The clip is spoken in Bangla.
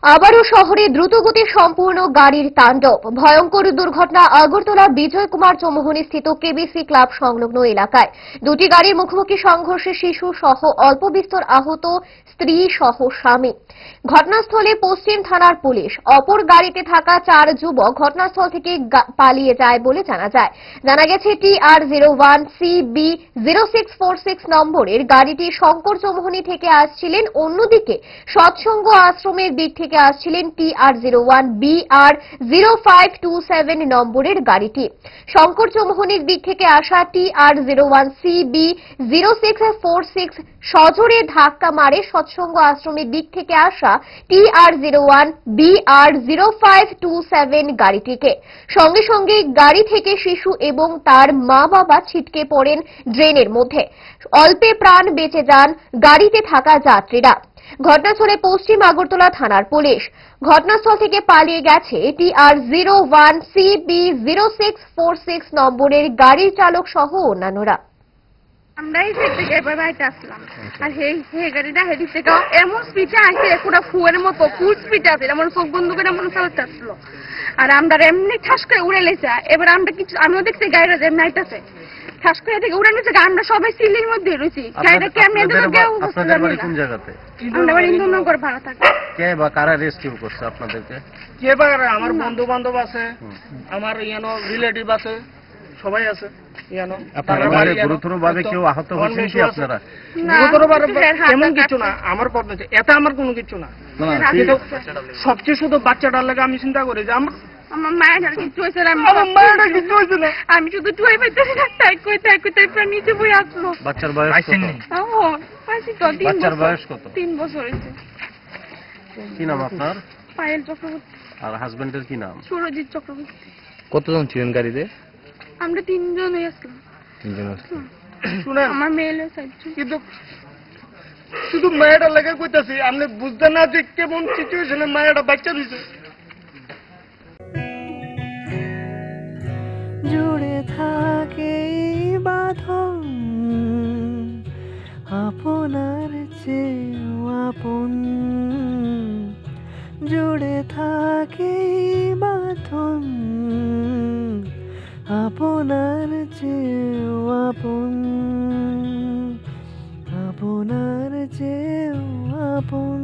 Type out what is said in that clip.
আবারও শহরে দ্রুতগতি সম্পূর্ণ গাড়ির তাণ্ডব। ভয়ঙ্কর দুর্ঘটনা আগরতলা বিজয় কুমার চৌমুহনী স্থিত কেবিসি ক্লাব সংলগ্ন এলাকায়। দুটি গাড়ির মুখোমুখি সংঘর্ষে শিশু সহ অল্প বিস্তর আহত স্ত্রী সহ স্বামী। ঘটনাস্থলে পশ্চিম থানার পুলিশ। অপর গাড়িতে থাকা 4 যুবক ঘটনাস্থল থেকে পালিয়ে যায় বলে জানা যায়। জানা গেছে TR01CB0646 নম্বরের গাড়িটি শঙ্কর চৌমুহনী থেকে আসছিলেন, অন্যদিকে সৎসঙ্গ আশ্রমের দিক থেকে আসছিলেন TR01BR0527 নম্বরের গাড়িটি। শঙ্কর চৌমুহনীর দিক থেকে আসা TR01CB0646 সজোরে ধাক্কা মারে সৎসঙ্গ আশ্রমের দিক থেকে আসা TR01BR0527 গাড়িটিকে। সঙ্গে সঙ্গে গাড়ি থেকে শিশু এবং তার মা বাবা ছিটকে পড়েন ড্রেনের মধ্যে। অল্পে প্রাণ বেঁচে যান গাড়িতে থাকা যাত্রীরা। ঘটনাস্থলে পশ্চিম আগরতলা থানার পুলিশ। ঘটনাস্থল থেকে পালিয়ে গেছে TR01CB0646 নম্বরের গাড়ির চালক সহ অন্যান্যরা। আমরা এই সাইড থেকে এবার বাইরে আসলাম, আর সেই গাড়িটা হেডি থেকে এমন স্পিডে আসছে, পুরো ফুয়ের মতো ফুল স্পিডে আছে, এমন চোখ বন্ধ করে এমন চালাতে আসলো। আর আমরা এমনি ঠাস করে উড়ে লেছে। এবার আমরা কিছু আমিও দেখছি গাড়িটা যেমন আইতাছে, ঠাস করে থেকে উড়ে নিচ্ছে। আমরা সবাই সিলির মধ্যে রয়েছি। গাড়িটা কেমনি আপনাদের বাড়ি কোন জায়গাতে? আমরা বাড়ি ইন্দুনগর ভাড়া থাকি। কে বা কারা রেস্কিউ করছে আপনাদেরকে? কে বা কারা? আমার বন্ধু বান্ধব আছে, আমার ইয়ানো রিলেটিভ আছে, সবাই আছে। আপনারা গুরুতর ভাবে কেউ আহত হয়েছেন কি আপনারা? এমন কিছু না, আমার পথে এটা আমার কোনো কিছু না। সবচেয়ে শুধু বাচ্চাটার লাগে আমি চিন্তা করি যে আমার মায়ের কিছু হয়েছে না, আমি শুধু টুয়াই পাইতেছি না, তাই প্রায় নিচে বই আসলো। বাচ্চার বয়স কত? বাচ্চার বয়স কত? 3 বছর হয়েছে। কি নাম আপনার? পায়েল চক্রবর্তী। আর হাজবেন্ডের কি নাম? সুরজিৎ চক্রবর্তী। কতজন ছিলেন গাড়িতে? আমরা 3 জন আসলাম। 3 জন আসলেন। শুনেন, আমার মেয়ের সাইড কিন্তু শুধু মায়েরা লাগে কইতাছি, আপনি বুঝতে না যে কেমন সিচুয়েশনে মায়েরা বাচ্চা দিছে। জুড়ে থাকে বাঁধন আপনার চেয়েও আপন, জুড়ে থাকে বাঁধন আপনার চেয়েও আপন, আপনার চেয়েও আপন।